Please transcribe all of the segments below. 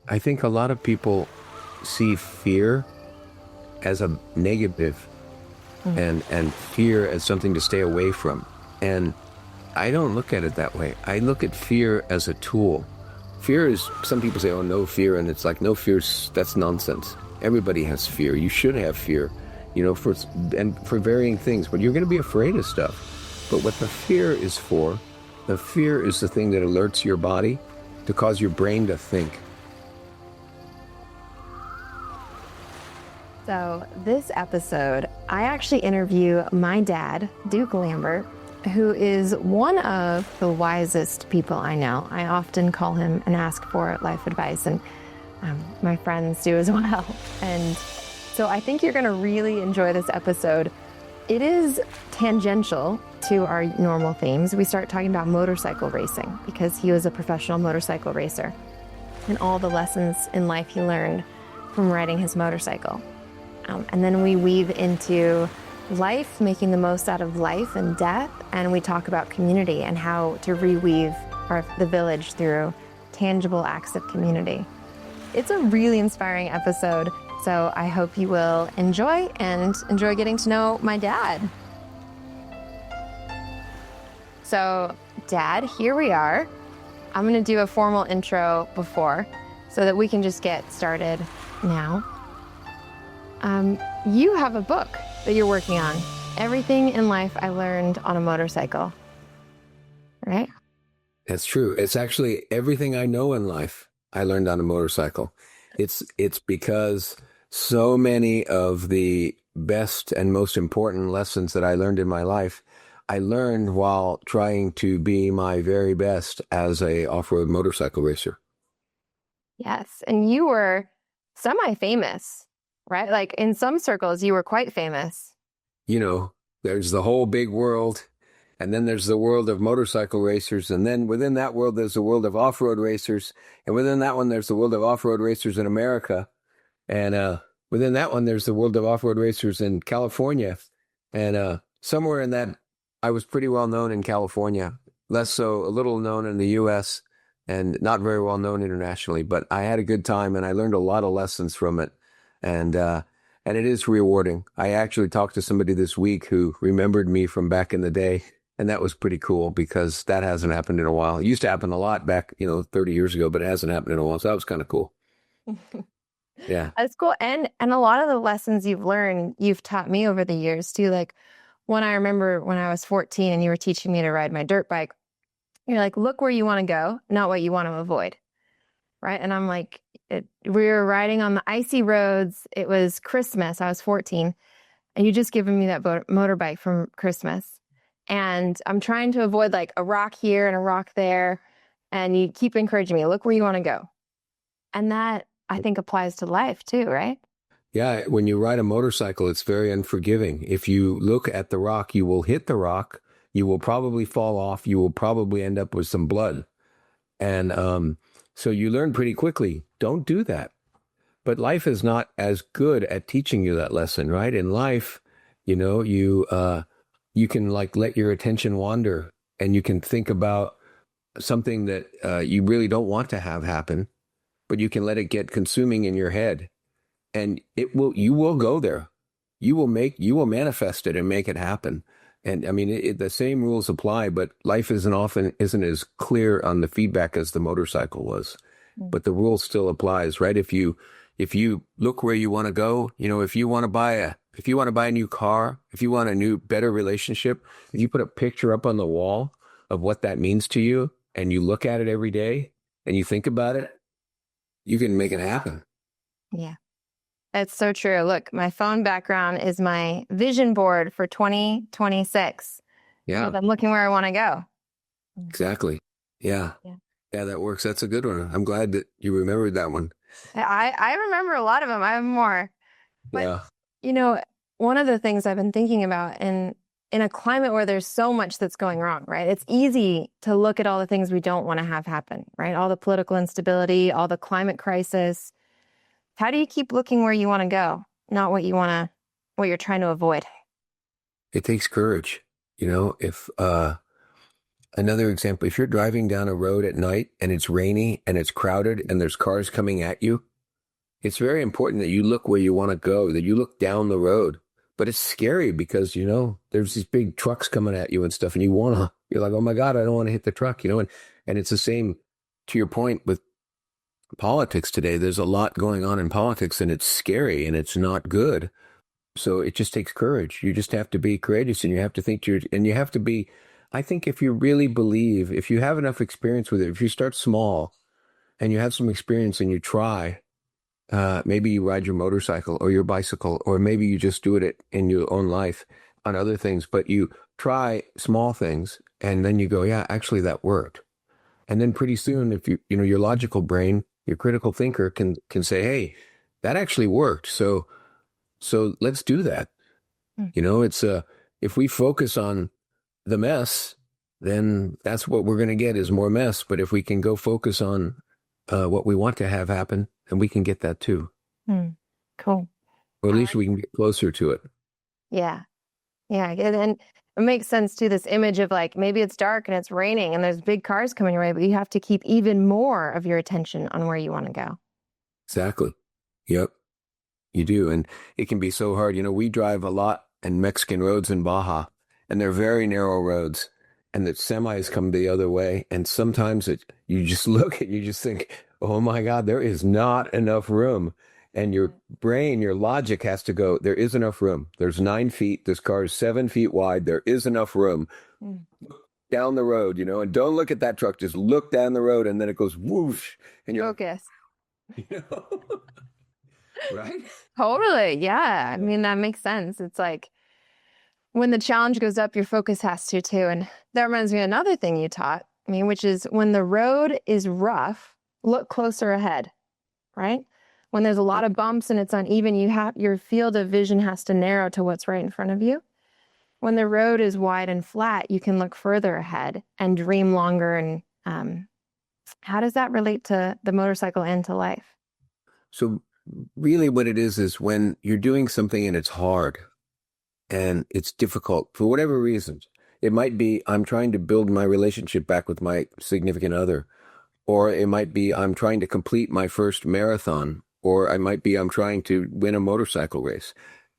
I think a lot of people see fear as a negative Mm. and fear as something to stay away from. And I don't look at it that way. I look at fear as a tool. Fear is, some people say, oh, no fear. And it's like, no fear, that's nonsense. Everybody has fear. You should have fear, for varying things. But you're going to be afraid of stuff. But what the fear is for, the fear is the thing that alerts your body to cause your brain to think. So this episode, I actually interview my dad, Duke Lambert, who is one of the wisest people I know. I often call him and ask for life advice, and my friends do as well. And so I think you're going to really enjoy this episode. It is tangential to our normal themes. We start talking about motorcycle racing because he was a professional motorcycle racer and all the lessons in life he learned from riding his motorcycle. And then we weave into life, making the most out of life and death, and we talk about community and how to reweave the village through tangible acts of community. It's a really inspiring episode, so I hope you will enjoy getting to know my dad. So, Dad, here we are. I'm going to do a formal intro before so that we can just get started now. You have a book that you're working on. Everything in life I learned on a motorcycle, right? That's true. It's actually everything I know in life I learned on a motorcycle. It's because so many of the best and most important lessons that I learned in my life, I learned while trying to be my very best as a off-road motorcycle racer. Yes, and you were semi-famous, right? Like in some circles, you were quite famous. There's the whole big world, and then there's the world of motorcycle racers, and then within that world, there's the world of off-road racers, and within that one, there's the world of off-road racers in America, and within that one, there's the world of off-road racers in California, and somewhere in that, I was pretty well known in California, less so, a little known in the U.S., and not very well known internationally, but I had a good time, and I learned a lot of lessons from it, and it is rewarding. I actually talked to somebody this week who remembered me from back in the day, and that was pretty cool because that hasn't happened in a while. It used to happen a lot back, 30 years ago, but it hasn't happened in a while. So that was kind of cool. Yeah. That's cool. And a lot of the lessons you've learned, you've taught me over the years too. Like I remember when I was 14 and you were teaching me to ride my dirt bike, you're like, look where you want to go, not what you want to avoid. Right. And I'm like, we were riding on the icy roads. It was Christmas. I was 14. And you just given me that motorbike from Christmas. And I'm trying to avoid like a rock here and a rock there. And you keep encouraging me, look where you want to go. And that, I think, applies to life too, right? Yeah. When you ride a motorcycle, it's very unforgiving. If you look at the rock, you will hit the rock. You will probably fall off. You will probably end up with some blood. And so you learn pretty quickly, don't do that. But life is not as good at teaching you that lesson, right? In life, you can like let your attention wander and you can think about something that you really don't want to have happen, but you can let it get consuming in your head, and you will go there. You will manifest it and make it happen. And I mean, the same rules apply, but life isn't as clear on the feedback as the motorcycle was. But the rule still applies, right? If you look where you want to go, if you want to buy a new car, if you want a new, better relationship, if you put a picture up on the wall of what that means to you, and you look at it every day and you think about it, you can make it happen. Yeah. That's so true. Look, my phone background is my vision board for 2026. Yeah. I'm looking where I want to go. Exactly. Yeah. Yeah, that works. That's a good one. I'm glad that you remembered that one. I remember a lot of them. I have more. But, one of the things I've been thinking about in a climate where there's so much that's going wrong, right? It's easy to look at all the things we don't want to have happen, right? All the political instability, all the climate crisis. How do you keep looking where you want to go, not what you're trying to avoid? It takes courage. If Another example, if you're driving down a road at night and it's rainy and it's crowded and there's cars coming at you, it's very important that you look where you want to go, that you look down the road. But it's scary because, there's these big trucks coming at you and stuff, and you're like, oh my God, I don't want to hit the truck, and it's the same to your point with politics today. There's a lot going on in politics and it's scary and it's not good. So it just takes courage. You just have to be courageous and you have to you have to be, I think if you really believe, if you have enough experience with it, if you start small and you have some experience and you try, maybe you ride your motorcycle or your bicycle, or maybe you just do it in your own life on other things, but you try small things and then you go, yeah, actually that worked. And then pretty soon, if your logical brain, your critical thinker can say, hey, that actually worked. So let's do that. It's if we focus on the mess, then that's what we're going to get is more mess. But if we can go focus on what we want to have happen, then we can get that too. Cool. Or at least we can get closer to it. Yeah. Yeah. And it makes sense too, this image of like, maybe it's dark and it's raining and there's big cars coming your way, but you have to keep even more of your attention on where you want to go. Exactly. Yep. You do. And it can be so hard. We drive a lot in Mexican roads in Baja, and they're very narrow roads, and the semis come the other way. And sometimes you just look and you just think, oh my God, there is not enough room. And your brain, your logic has to go, there is enough room. There's 9 feet. This car is 7 feet wide. There is enough room. Down the road, and don't look at that truck. Just look down the road, and then it goes whoosh. And you're focus. Right? Totally. Yeah. I mean, that makes sense. It's like when the challenge goes up, your focus has to too. And that reminds me of another thing you taught me, which is when the road is rough, look closer ahead, right? When there's a lot of bumps and it's uneven, your field of vision has to narrow to what's right in front of you. When the road is wide and flat, you can look further ahead and dream longer. And how does that relate to the motorcycle and to life? So really what it is when you're doing something and it's hard and it's difficult for whatever reasons. It might be I'm trying to build my relationship back with my significant other, or it might be I'm trying to complete my first marathon, or I might be I'm trying to win a motorcycle race.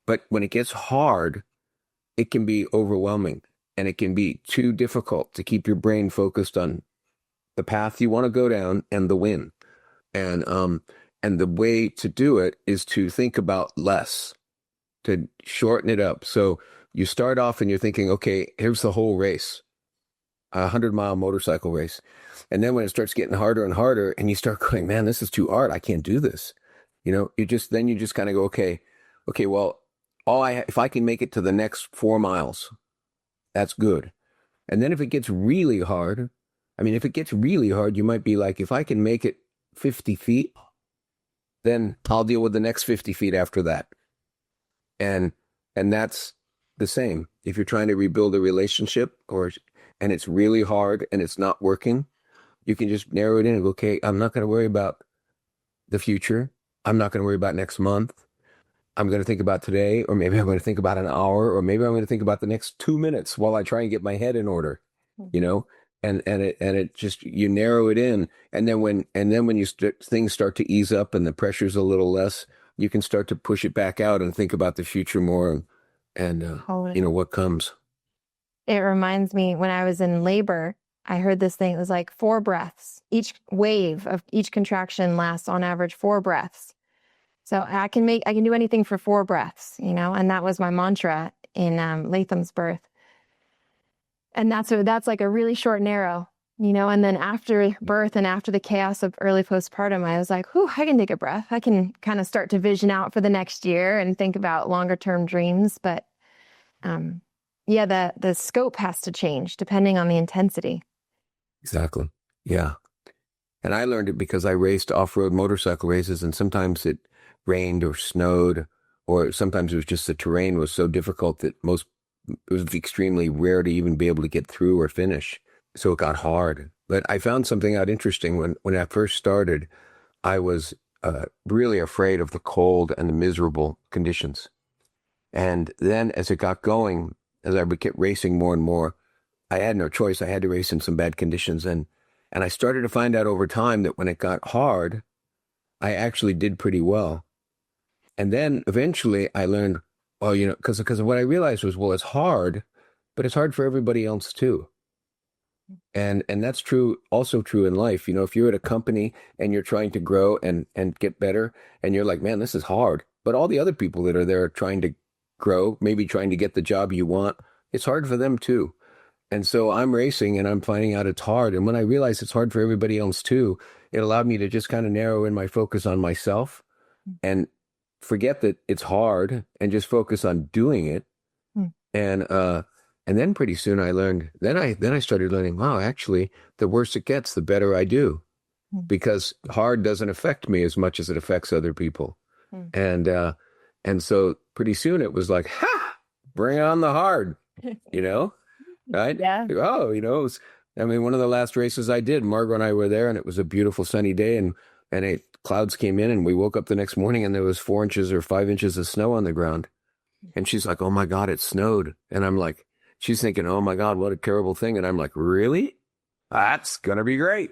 But when it gets hard, it can be overwhelming and it can be too difficult to keep your brain focused on the path you want to go down and the win. And the way to do it is to think about less, to shorten it up. So you start off and you're thinking, okay, here's the whole race, a 100-mile motorcycle race. And then when it starts getting harder and harder and you start going, man, this is too hard. I can't do this. You just kind of go, okay, well, if I can make it to the next 4 miles, that's good. And then if it gets really hard, you might be like, if I can make it 50 feet, then I'll deal with the next 50 feet after that. And that's the same. If you're trying to rebuild a relationship and it's really hard and it's not working, you can just narrow it in and go, okay, I'm not going to worry about the future. I'm not going to worry about next month. I'm going to think about today, or maybe I'm going to think about an hour, or maybe I'm going to think about the next 2 minutes while I try and get my head in order, and it just, you narrow it in. And then when things start to ease up and the pressure's a little less, you can start to push it back out and think about the future more and what comes. It reminds me when I was in labor, I heard this thing. It was like 4 breaths. Each wave of each contraction lasts on average 4 breaths. So I can do anything for 4 breaths, and that was my mantra in Latham's birth. And that's like a really short narrow, and then after birth and after the chaos of early postpartum, I was like, whew, I can take a breath. I can kind of start to vision out for the next year and think about longer term dreams. But the scope has to change depending on the intensity. Exactly. Yeah. And I learned it because I raced off-road motorcycle races, and sometimes it rained or snowed, or sometimes it was just the terrain was so difficult that it was extremely rare to even be able to get through or finish. So it got hard. But I found something out interesting when I first started. I was really afraid of the cold and the miserable conditions. And then as it got going, as I would get racing more and more, I had no choice. I had to race in some bad conditions. And I started to find out over time that when it got hard, I actually did pretty well. And then eventually I learned, well, because what I realized was, well, it's hard, but it's hard for everybody else too. And that's true, also true in life. If you're at a company and you're trying to grow and get better, and you're like, man, this is hard. But all the other people that are there trying to grow, maybe trying to get the job you want, it's hard for them too. And so I'm racing and I'm finding out it's hard. And when I realized it's hard for everybody else too, it allowed me to just kind of narrow in my focus on myself and forget that it's hard and just focus on doing it. Mm. And then pretty soon I learned, then I started learning, wow, actually, the worse it gets, the better I do, because hard doesn't affect me as much as it affects other people. And so pretty soon it was like, ha, bring on the hard, right? Yeah. Oh, one of the last races I did, Margot and I were there, and it was a beautiful sunny day, and clouds came in, and we woke up the next morning, and there was 4 inches or 5 inches of snow on the ground. And she's like, oh my God, it snowed. And I'm like, she's thinking, oh my God, what a terrible thing. And I'm like, really? That's gonna be great.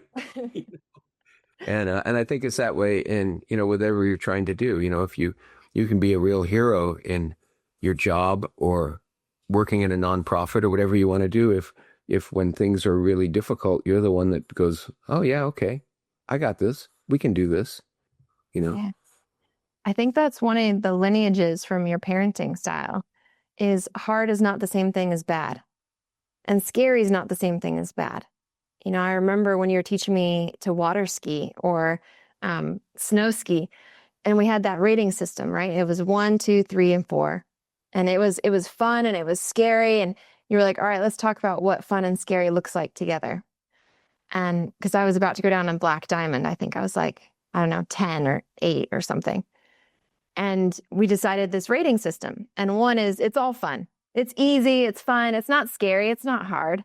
And I think it's that way in, whatever you're trying to do. If you can be a real hero in your job or working in a nonprofit or whatever you want to do, if when things are really difficult, you're the one that goes, oh yeah, okay, I got this. We can do this. Yeah. I think that's one of the lineages from your parenting style is hard is not the same thing as bad. And scary is not the same thing as bad. I remember when you were teaching me to water ski or snow ski, and we had that rating system, right? It was 1, 2, 3, and 4. And it was fun and it was scary. And you were like, all right, let's talk about what fun and scary looks like together. And because I was about to go down on Black Diamond, I think I was like, I don't know, 10 or 8 or something. And we decided this rating system. And 1 is it's all fun. It's easy. It's fun. It's not scary. It's not hard.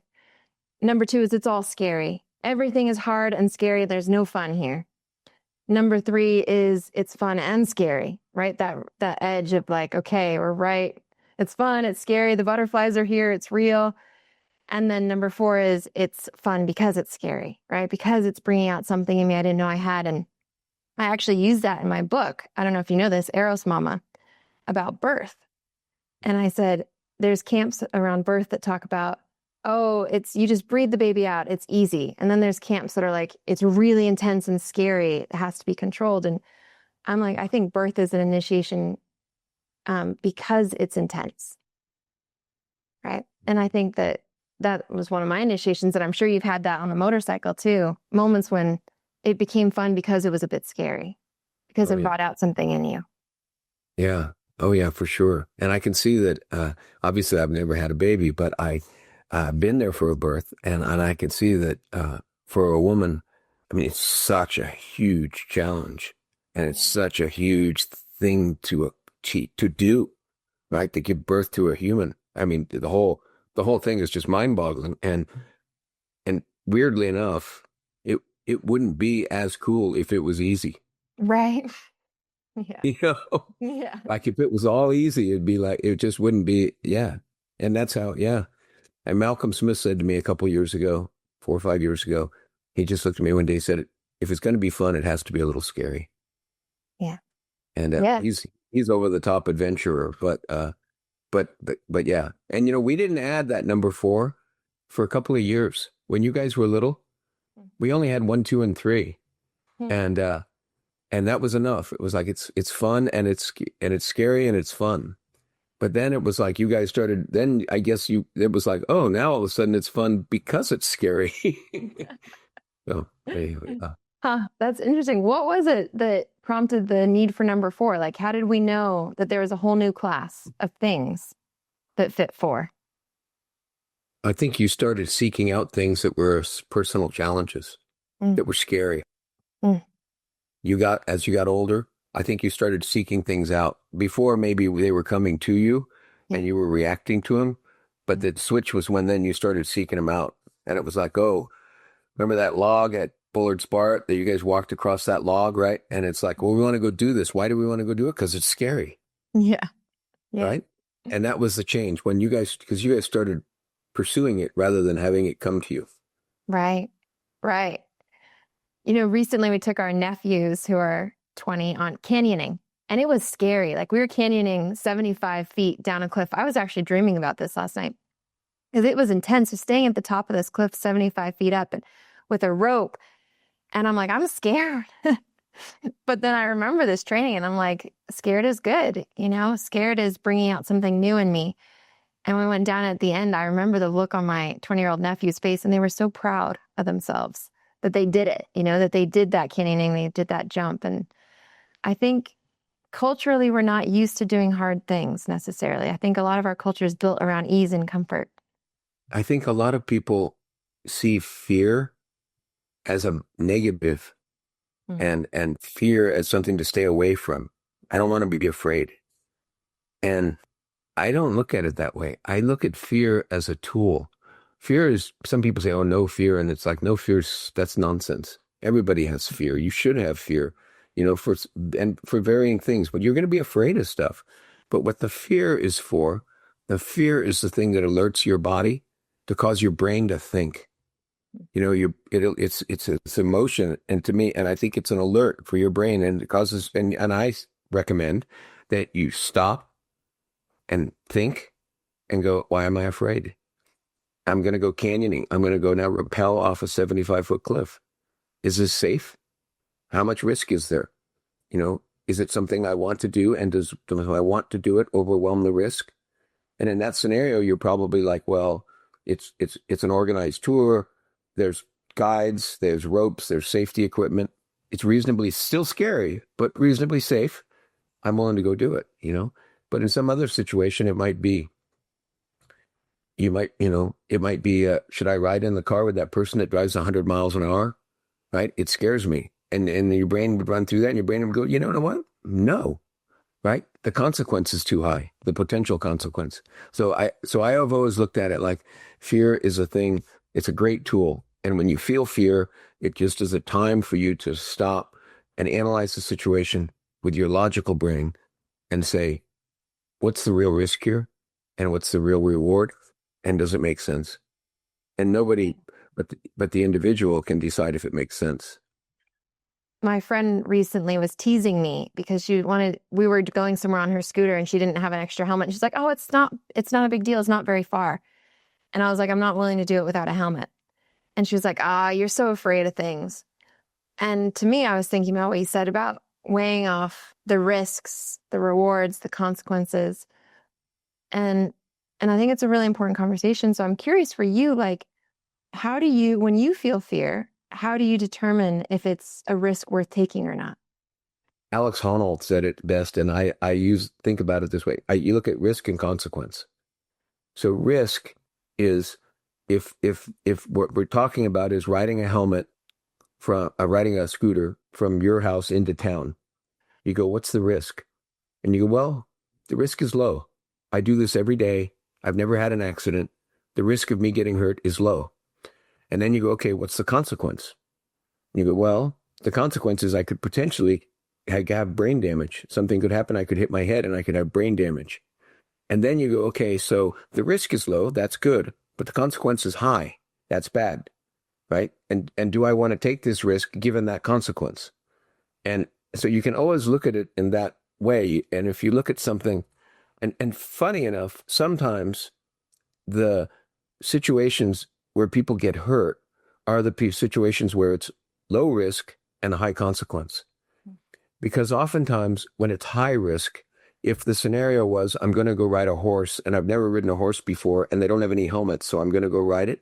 Number 2 is it's all scary. Everything is hard and scary. There's no fun here. Number 3 is it's fun and scary, right? That edge of like, okay, we're right. It's fun. It's scary. The butterflies are here. It's real. And then number 4 is it's fun because it's scary, right? Because it's bringing out something in me I didn't know I had. And I actually use that in my book. I don't know if you know this, Eros Mama, about birth. And I said, there's camps around birth that talk about, oh, you just breathe the baby out. It's easy. And then there's camps that are like, it's really intense and scary. It has to be controlled. And I'm like, I think birth is an initiation because it's intense, right? And I think that was one of my initiations, and I'm sure you've had that on a motorcycle too. Moments when it became fun because it was a bit scary, because it brought out something in you. Yeah. Oh yeah, for sure. And I can see that, obviously I've never had a baby, but I've been there for a birth, and I can see that for a woman, I mean, it's such a huge challenge, and it's such a huge thing to do, right? To give birth to a human. I mean, the whole thing is just mind-boggling, and weirdly enough, it wouldn't be as cool if it was easy. Right. Yeah. Yeah. Like if it was all easy, it'd be like, it just wouldn't be. Yeah. And that's how, yeah. And Malcolm Smith said to me a couple years ago, 4 or 5 years ago, he just looked at me one day and said, if it's going to be fun, it has to be a little scary. Yeah. And he's over the top adventurer, but yeah. And, we didn't add that number 4 for a couple of years. When you guys were little, we only had 1, 2, and 3. And that was enough. It was like, it's fun and it's scary and it's fun. But then it was like you guys started, then I guess it was like, oh, now all of a sudden it's fun because it's scary. So, anyway, that's interesting. What was it that prompted the need for number 4? Like, how did we know that there was a whole new class of things that fit 4? I think you started seeking out things that were personal challenges that were scary. As you got older, I think you started seeking things out. Before, maybe they were coming to you and you were reacting to them. But the switch was when then you started seeking them out. And it was like, oh, remember that log at Bullard's Bar that you guys walked across that log, right? And it's like, well, we want to go do this. Why do we want to go do it? Because it's scary. Yeah. Right? And that was the change when because you guys started pursuing it rather than having it come to you. Right. Right. You know, recently we took our nephews who are 20 on canyoning, and it was scary. Like we were canyoning 75 feet down a cliff. I was actually dreaming about this last night because it was intense. So staying at the top of this cliff, 75 feet up and with a rope. And I'm like, I'm scared. But then I remember this training and I'm like, scared is good. You know, scared is bringing out something new in me. And when we went down at the end, I remember the look on my 20-year-old nephew's face, and they were so proud of themselves that they did it, you know, that they did that canyoning, they did that jump. And I think culturally, we're not used to doing hard things necessarily. I think a lot of our culture is built around ease and comfort. I think a lot of people see fear as a negative and fear as something to stay away from. I don't want to be afraid. And I don't look at it that way. I look at fear as a tool. Fear is, some people say, oh, no fear. And it's like, no fear, that's nonsense. Everybody has fear. You should have fear, you know, for varying things, but you're going to be afraid of stuff. But what the fear is for, the fear is the thing that alerts your body to cause your brain to think. You know, it's emotion, and to me, and I think it's an alert for your brain, and it causes, and I recommend that you stop and think and go, why am I afraid? I'm going to go canyoning. I'm going to go now rappel off a 75-foot cliff. Is this safe? How much risk is there? You know, is it something I want to do? And do I want to do it overwhelm the risk? And in that scenario, you're probably like, well, it's an organized tour. There's guides, there's ropes, there's safety equipment. It's reasonably still scary, but reasonably safe. I'm willing to go do it, you know? But in some other situation, it might be, should I ride in the car with that person that drives 100 miles an hour? Right? It scares me. And your brain would run through that, and your brain would go, you know what? No. Right? The consequence is too high, the potential consequence. So I have always looked at it like fear is a thing. It's a great tool. And when you feel fear, it just is a time for you to stop and analyze the situation with your logical brain and say, what's the real risk here? And what's the real reward? And does it make sense? And nobody but the individual can decide if it makes sense. My friend recently was teasing me because we were going somewhere on her scooter and she didn't have an extra helmet. She's like, oh, it's not a big deal. It's not very far. And I was like, I'm not willing to do it without a helmet. And she was like, you're so afraid of things. And to me, I was thinking about what you said about weighing off the risks, the rewards, the consequences. And I think it's a really important conversation. So I'm curious for you, like, when you feel fear, how do you determine if it's a risk worth taking or not? Alex Honnold said it best, and I think about it this way. You look at risk and consequence. So risk is if what we're talking about is riding a scooter from your house into town. You go, what's the risk? And you go, well, the risk is low. I do this every day. I've never had an accident. The risk of me getting hurt is low. And then you go, okay, what's the consequence? And you go, well, the consequence is I could potentially have brain damage. Something could happen. I could hit my head and I could have brain damage. And then you go, okay, so the risk is low. That's good. But the consequence is high. That's bad. Right? And do I want to take this risk given that consequence? And so you can always look at it in that way. And if you look at something, and funny enough, sometimes the situations where people get hurt are the situations where it's low risk and a high consequence. Because oftentimes when it's high risk, if the scenario was, I'm going to go ride a horse and I've never ridden a horse before and they don't have any helmets, so I'm going to go ride it.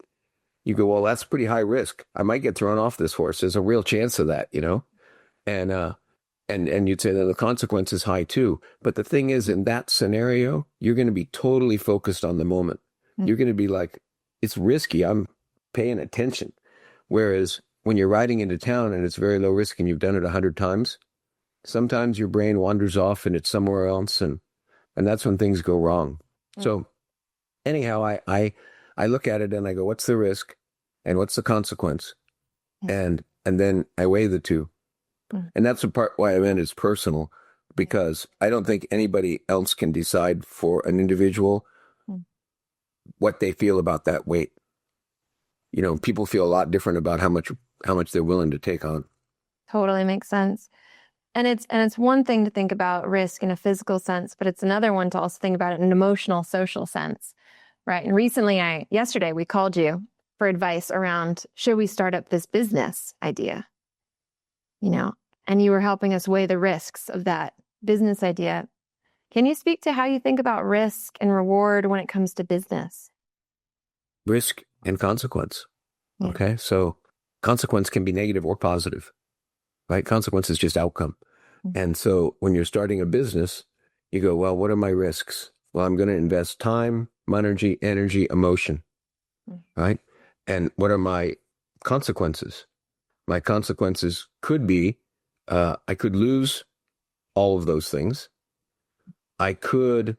You go, well, that's pretty high risk. I might get thrown off this horse. There's a real chance of that, you know? And you'd say that the consequence is high too. But the thing is, in that scenario, you're going to be totally focused on the moment. You're going to be like, it's risky. I'm paying attention. Whereas when you're riding into town and it's very low risk and you've done it 100 times, sometimes your brain wanders off and it's somewhere else. And that's when things go wrong. So anyhow, I look at it and I go, what's the risk and what's the consequence? And then I weigh the two. And that's the part why I meant it's personal, because I don't think anybody else can decide for an individual what they feel about that weight. People feel a lot different about how much they're willing to take on. Totally makes sense. And it's one thing to think about risk in a physical sense, but it's another one to also think about it in an emotional, social sense, right? And yesterday we called you for advice around, should we start up this business idea? And you were helping us weigh the risks of that business idea. Can you speak to how you think about risk and reward when it comes to business? Risk and consequence. Yeah. Okay. So consequence can be negative or positive, right? Consequence is just outcome. Mm-hmm. And so when you're starting a business, you go, well, what are my risks? Well, I'm going to invest time, energy, emotion, right? And what are my consequences? My consequences could be, I could lose all of those things. I could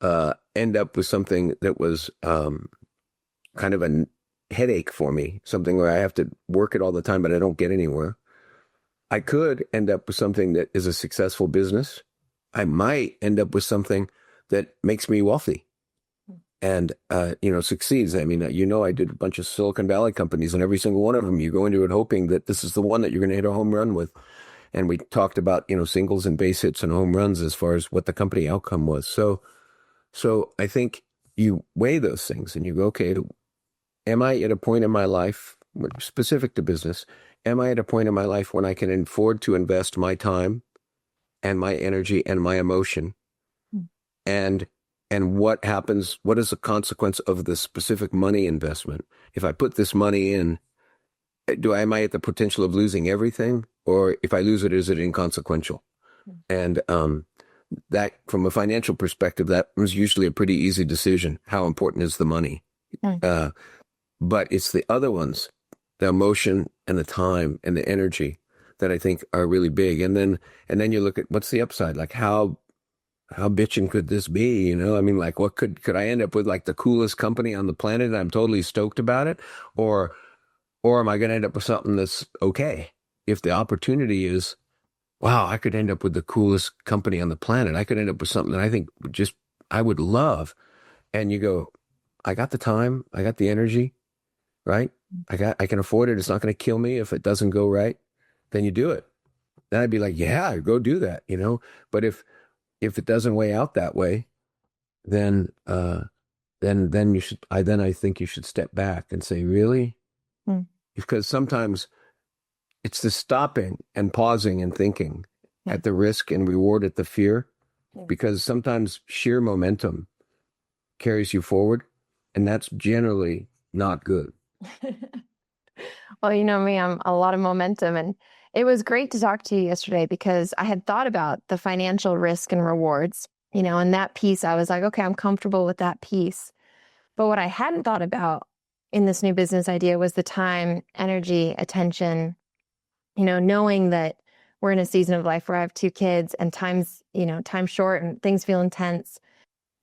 end up with something that was kind of a headache for me, something where I have to work it all the time, but I don't get anywhere. I could end up with something that is a successful business. I might end up with something that makes me wealthy and, succeeds. I mean, I did a bunch of Silicon Valley companies, and every single one of them, you go into it hoping that this is the one that you're going to hit a home run with. And we talked about, singles and base hits and home runs as far as what the company outcome was. So I think you weigh those things and you go, okay, am I at a point in my life, specific to business, am I at a point in my life when I can afford to invest my time and my energy and my emotion? And what happens, what is the consequence of the specific money investment? If I put this money in, am I at the potential of losing everything? Or if I lose it, is it inconsequential? And that, from a financial perspective, that was usually a pretty easy decision. How important is the money? But it's the other ones, the emotion and the time and the energy, that I think are really big. And then you look at what's the upside? Like how bitching could this be? I mean, like what could I end up with, like the coolest company on the planet and I'm totally stoked about it? Or am I going to end up with something that's okay? If the opportunity is, wow, I could end up with the coolest company on the planet. I could end up with something that I think I would love. And you go, I got the time, I got the energy, right? I can afford it. It's not going to kill me if it doesn't go right. Then you do it. Then I'd be like, yeah, go do that, But if it doesn't weigh out that way, then you should. I think you should step back and say, really, because sometimes it's the stopping and pausing and thinking at the risk and reward at the fear, because sometimes sheer momentum carries you forward, and that's generally not good. Well, you know me, I'm a lot of momentum, and it was great to talk to you yesterday because I had thought about the financial risk and rewards, and that piece. I was like, okay, I'm comfortable with that piece. But what I hadn't thought about in this new business idea was the time, energy, attention, knowing that we're in a season of life where I have 2 kids and time's short and things feel intense.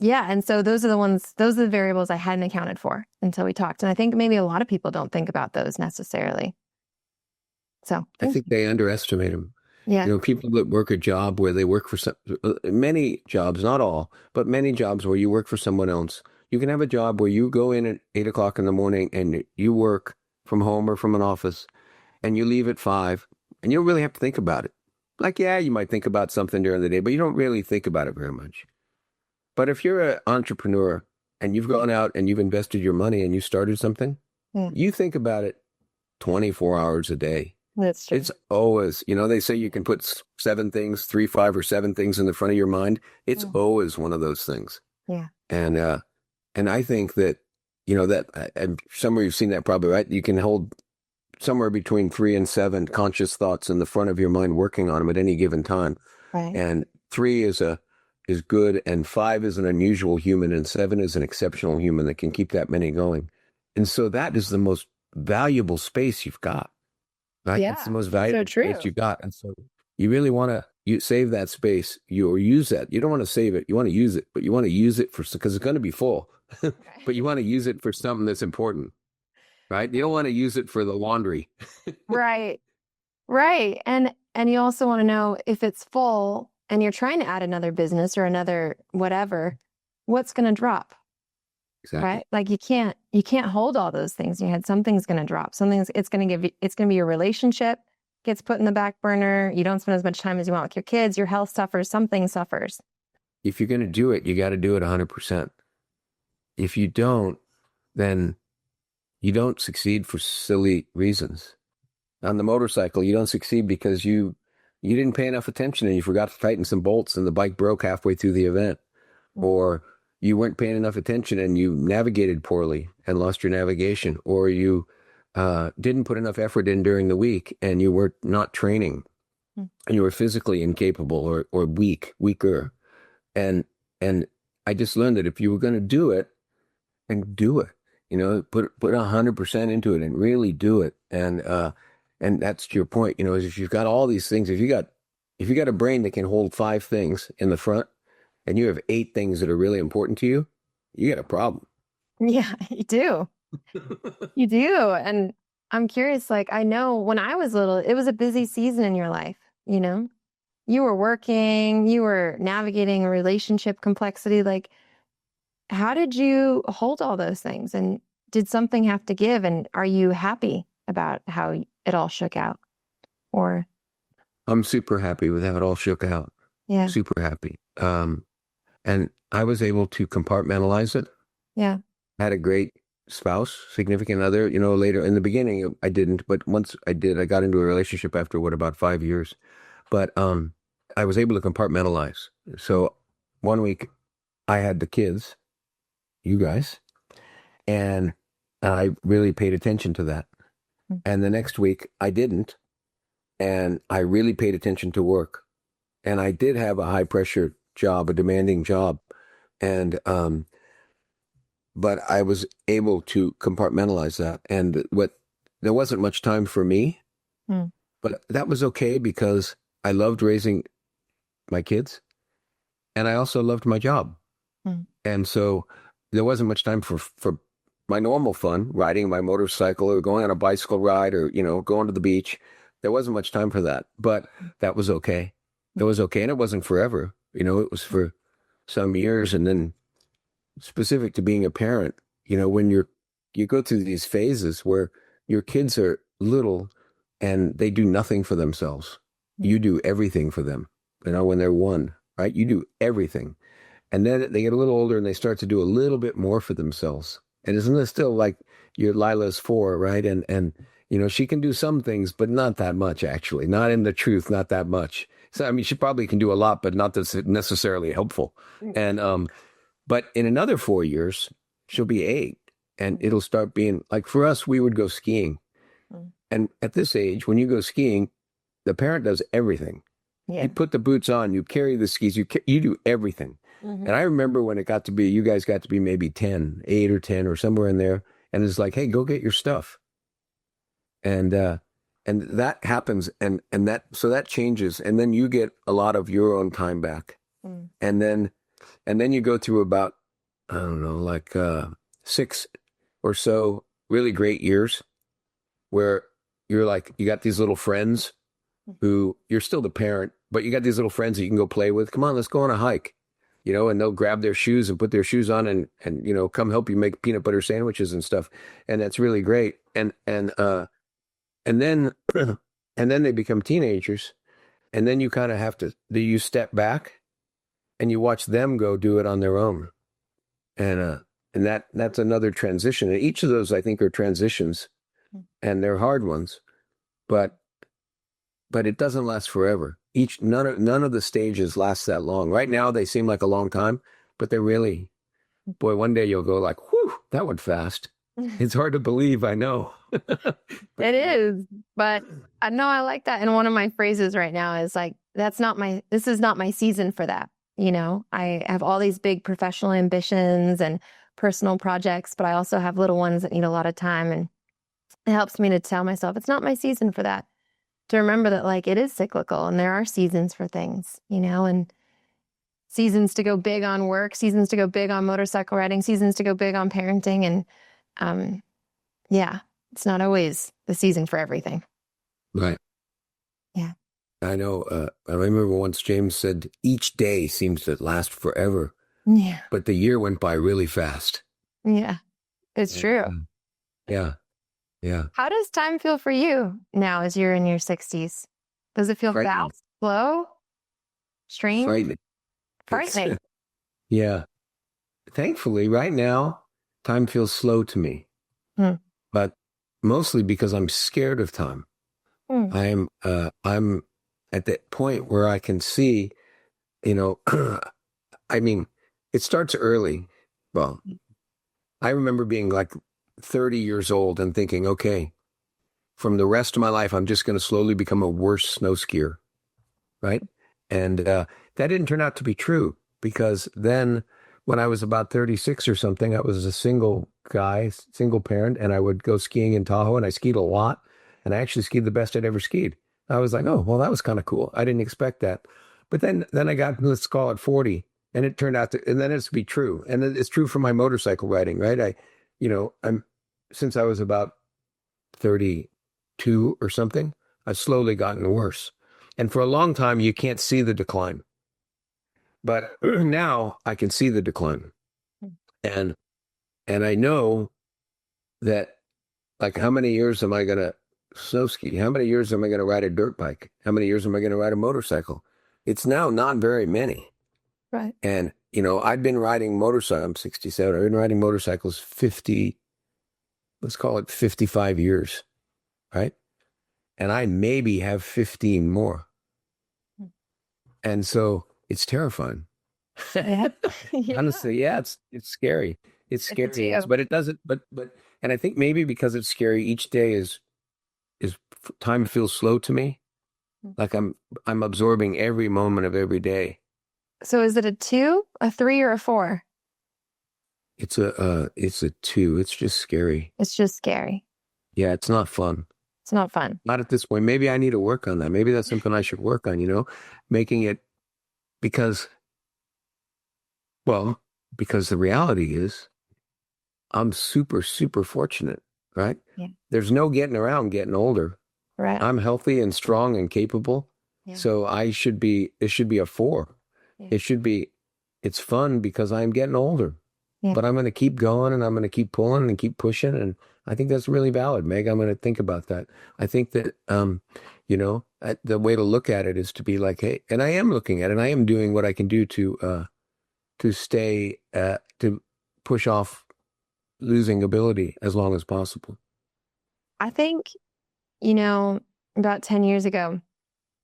Yeah. And so those are the variables I hadn't accounted for until we talked. And I think maybe a lot of people don't think about those necessarily. So I think they underestimate them. Yeah. People that work a job where they work for many jobs, not all, but many jobs where you work for someone else. You can have a job where you go in at 8 o'clock in the morning and you work from home or from an office, and you leave at 5, and you don't really have to think about it. Like, yeah, you might think about something during the day, but you don't really think about it very much. But if you're an entrepreneur and you've gone out and you've invested your money and you started something, you think about it 24 hours a day. That's true. It's always, they say you can put 7 things, 3, 5, or 7 things in the front of your mind. It's always one of those things. Yeah. And I think that, and somewhere you've seen that probably, right? You can hold somewhere between 3 and 7 conscious thoughts in the front of your mind, working on them at any given time. Right. And 3 is good, and 5 is an unusual human, and 7 is an exceptional human that can keep that many going. And so that is the most valuable space you've got, right? Yeah, it's the most valuable so true. space you got. And so you really want to save that space, or use that. You don't want to save it. You want to use it, but you want to use it because it's going to be full, but you want to use it for something that's important, right? You don't want to use it for the laundry. Right. Right. And you also want to know if it's full and you're trying to add another business or another whatever, what's going to drop? Exactly. right? Like you can't hold all those things in your head. Something's going to drop. It's going to be your relationship gets put in the back burner. You don't spend as much time as you want with your kids. Your health suffers. Something suffers. If you're going to do it, you got to do it 100%. If you don't, then you don't succeed for silly reasons. On the motorcycle, you don't succeed because you didn't pay enough attention and you forgot to tighten some bolts and the bike broke halfway through the event. Or you weren't paying enough attention and you navigated poorly and lost your navigation. Or you didn't put enough effort in during the week and you were not training and you were physically incapable or weaker. And and I just learned that if you were going to do it, and do it, put 100% into it and really do it. And that's to your point, is if you've got all these things, if you got a brain that can hold 5 things in the front and you have 8 things that are really important to you, you got a problem. Yeah, you do. You do. And I'm curious, like, I know when I was little, it was a busy season in your life, you know? You were working, you were navigating a relationship complexity. Like, how did you hold all those things? And did something have to give? And are you happy about how it all shook out? Or, I'm super happy with how it all shook out. yeah, Super happy. And I was able to compartmentalize it. yeah. Had a great spouse, significant other, later in the beginning, I didn't, but once I did, I got into a relationship after about 5 years. But I was able to compartmentalize. So one week I had the kids, you guys, and I really paid attention to that. And the next week I didn't, and I really paid attention to work. And I did have a high pressure job, a demanding job. And but I was able to compartmentalize that. And there wasn't much time for me, but that was okay because I loved raising my kids and I also loved my job. And so there wasn't much time for my normal fun, riding my motorcycle or going on a bicycle ride or, going to the beach. There wasn't much time for that, but that was okay. That was okay. And it wasn't forever, it was for some years. And then specific to being a parent, when you go through these phases where your kids are little and they do nothing for themselves. You do everything for them, when they're 1, right? You do everything. And then they get a little older and they start to do a little bit more for themselves. And isn't it still like your Lila's 4, right? And she can do some things, but not that much, actually. Not in the truth, not that much. So, I mean, she probably can do a lot, but not that's necessarily helpful. And, but in another 4 years, she'll be 8 and it'll start being like for us, we would go skiing. And at this age, when you go skiing, the parent does everything. Yeah. You put the boots on, you carry the skis, you do everything. And I remember when it got to be, you guys got to be maybe 10, 8 or 10 or somewhere in there. And it's like, hey, go get your stuff. And that happens. And that changes. And then you get a lot of your own time back. And then you go through about, I don't know, like 6 or so really great years where you're like, you got these little friends who you're still the parent, but you got these little friends that you can go play with. Come on, let's go on a hike, and they'll grab their shoes and put their shoes on and come help you make peanut butter sandwiches and stuff. And that's really great. And then they become teenagers and then you kind of have to, you step back and you watch them go do it on their own. And that's another transition. And each of those, I think, are transitions and they're hard ones, but it doesn't last forever. None of the stages last that long. Right now, they seem like a long time, but they're really, boy, one day you'll go like, whew, that went fast. It's hard to believe, I know. It is, but I know I like that. And one of my phrases right now is like, this is not my season for that. I have all these big professional ambitions and personal projects, but I also have little ones that need a lot of time. And it helps me to tell myself, it's not my season for that. To remember that like it is cyclical and there are seasons for things, and seasons to go big on work, seasons to go big on motorcycle riding, seasons to go big on parenting. And yeah, it's not always the season for everything. Right. Yeah. I know. I remember once James said, each day seems to last forever. Yeah. But the year went by really fast. Yeah, it's And, true. yeah, yeah. How does time feel for you now as you're in your 60s? Does it feel Frightening, fast, slow, strange, frightening. It's, frightening? yeah. Thankfully, right now, time feels slow to me, Hmm. but mostly because I'm scared of time. Hmm. I'm at that point where I can see, you know, I mean, it starts early. Well, I remember being like 30 years old and thinking, okay, from the rest of my life, I'm just going to slowly become a worse snow skier, right? And that didn't turn out to be true because then when I was about 36 or something, I was a single guy, single parent, and I would go skiing in Tahoe and I skied a lot. And I actually skied the best I'd ever skied. I was like, oh, well, that was kind of cool. I didn't expect that. But then I got, let's call it 40, and it turned out to, and then it's to be true. And it's true for my motorcycle riding, right? Since I was about 32 or something, I've slowly gotten worse. And for a long time, you can't see the decline. But now I can see the decline. And and I know that, like, how many years am I gonna snow ski? How many years am I gonna ride a dirt bike? How many years am I gonna ride a motorcycle? It's now not very many. Right. And I've been riding motorcycles. I'm 67. I've been riding motorcycles 50, let's call it 55 years, right? And I maybe have 15 more. And so it's terrifying. Yeah. Yeah. Honestly, yeah, it's scary. It's It's a scary. two. But it doesn't, and I think maybe because it's scary, each day is time feels slow to me. Like I'm absorbing every moment of every day. So is it a two, a three, or a four? It's a two. It's just scary. It's just scary. Yeah, it's not fun. It's not fun. Not at this point. Maybe I need to work on that. Maybe that's something I should work on, making it because, well, because the reality is I'm super, super fortunate, right? Yeah. There's no getting around getting older. Right. I'm healthy and strong and capable. Yeah. So it should be a four. Yeah. It's fun because I'm getting older, Yeah. but I'm going to keep going and I'm going to keep pulling and keep pushing. And I think that's really valid, Meg. I'm going to think about that. I think that, the way to look at it is to be like, hey, and I am looking at it and I am doing what I can do to stay, to push off losing ability as long as possible. I think, about 10 years ago,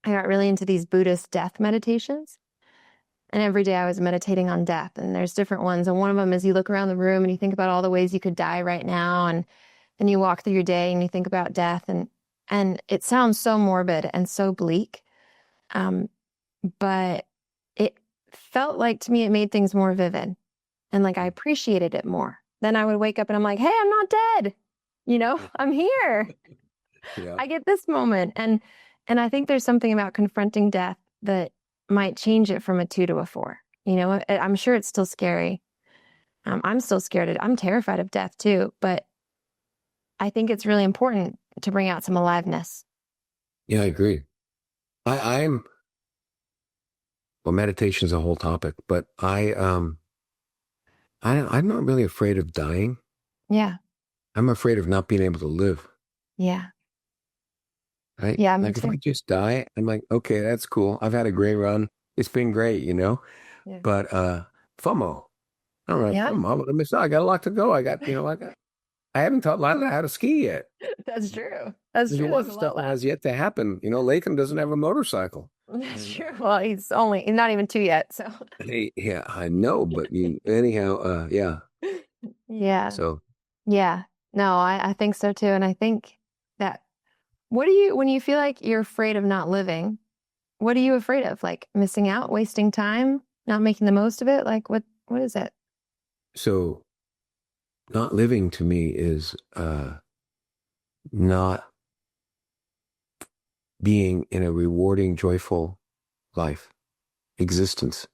I got really into these Buddhist death meditations. And every day I was meditating on death. And there's different ones. And one of them is you look around the room and you think about all the ways you could die right now. And then you walk through your day and you think about death. And it sounds so morbid and so bleak. But it felt like to me it made things more vivid. And like I appreciated it more. Then I would wake up and I'm like, hey, I'm not dead. I'm here. Yeah. I get this moment. And I think there's something about confronting death that might change it from a 2 to a 4. I'm sure it's still scary. I'm still scared. I'm terrified of death too, but I think it's really important to bring out some aliveness. Yeah, I agree. I'm well, meditation is a whole topic, but I'm not really afraid of dying. Yeah. I'm afraid of not being able to live. Yeah. Right? Yeah, me Like if too. I just die, I'm like, okay, that's cool. I've had a great run. It's been great, Yeah. But FOMO. I don't know, Yeah. FOMO. I'm gonna miss out. I got a lot to go. I haven't taught Lila how to ski yet. That's true. That's There's a true. lot There's of a stuff lot that has left. yet to happen. Latham doesn't have a motorcycle. That's true. Well, he's not even 2 yet. So, Yeah, I know, but anyhow, yeah. yeah. So Yeah. No, I think so too. And I think that when you feel like you're afraid of not living, what are you afraid of? Like missing out, wasting time, not making the most of it? Like what is it? so not living to me is not being in a rewarding, joyful life, existence.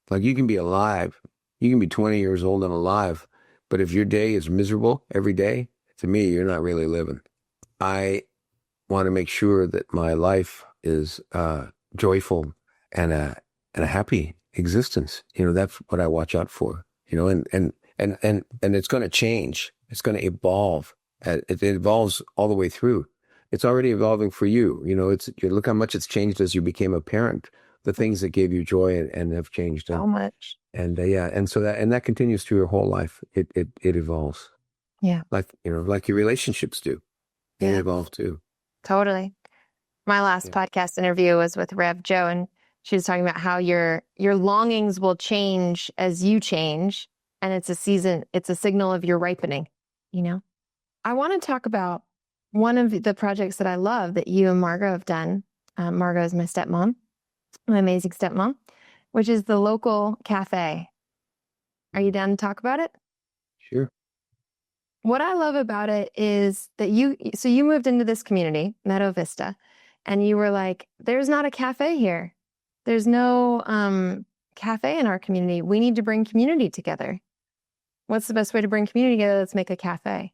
Like you can be alive, you can be 20 years old and alive, but if your day is miserable every day, to me, you're not really living. I want to make sure that my life is joyful and a happy existence. That's what I watch out for. And And it's going to change. It's going to evolve. It evolves all the way through. It's already evolving for you. Look how much it's changed as you became a parent. The things that gave you joy and have changed. So much. And yeah, and so that continues through your whole life. It evolves. Yeah. Like your relationships do. They evolve too. Totally. My last podcast interview was with Rev Jo, and she was talking about how your longings will change as you change, and it's a signal of your ripening, I want to talk about one of the projects that I love that you and Margot have done. Margot is my stepmom, my amazing stepmom, which is the local cafe. Are you down to talk about it? Sure. What I love about it is that you moved into this community, Meadow Vista, and you were like, there's not a cafe here. There's no cafe in our community. We need to bring community together. What's the best way to bring community together? Let's make a cafe.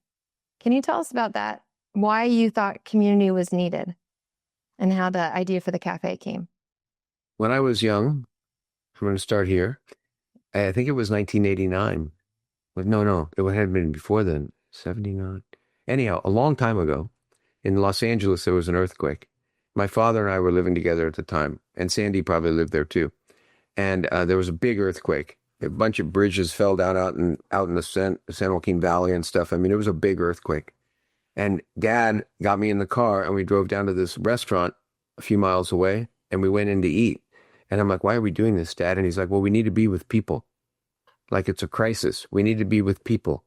Can you tell us about that? Why you thought community was needed and how the idea for the cafe came? When I was young, I'm going to start here. I think it was 1989. But no, it had been before then, 79. Anyhow, a long time ago, in Los Angeles, there was an earthquake. My father and I were living together at the time, and Sandy probably lived there too. And there was a big earthquake. A bunch of bridges fell down out in the San Joaquin Valley and stuff. I mean, it was a big earthquake. And Dad got me in the car, and we drove down to this restaurant a few miles away, and we went in to eat. And I'm like, why are we doing this, Dad? And he's like, well, we need to be with people. Like it's a crisis. We need to be with people.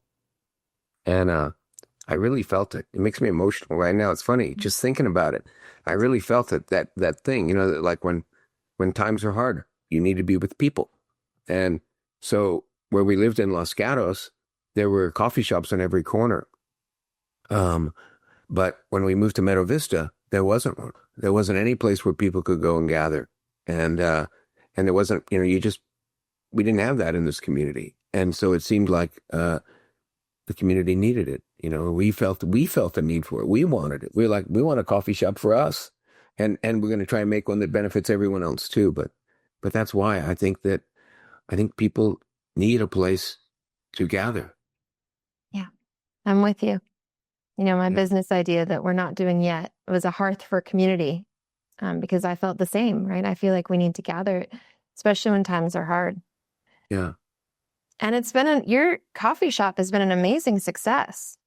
And I really felt it. It makes me emotional right now. It's funny just thinking about it. I really felt it, that thing, like when times are hard, you need to be with people. And so where we lived in Los Gatos, there were coffee shops on every corner. But when we moved to Meadow Vista, there wasn't one. There wasn't any place where people could go and gather. And there wasn't, we didn't have that in this community. And so it seemed like the community needed it. We felt the need for it. We wanted it. We were like, we want a coffee shop for us. And we're going to try and make one that benefits everyone else too. But that's why I think people need a place to gather. Yeah, I'm with you. My business idea that we're not doing yet was a hearth for community, because I felt the same, right? I feel like we need to gather, especially when times are hard. Yeah. And your coffee shop has been an amazing success.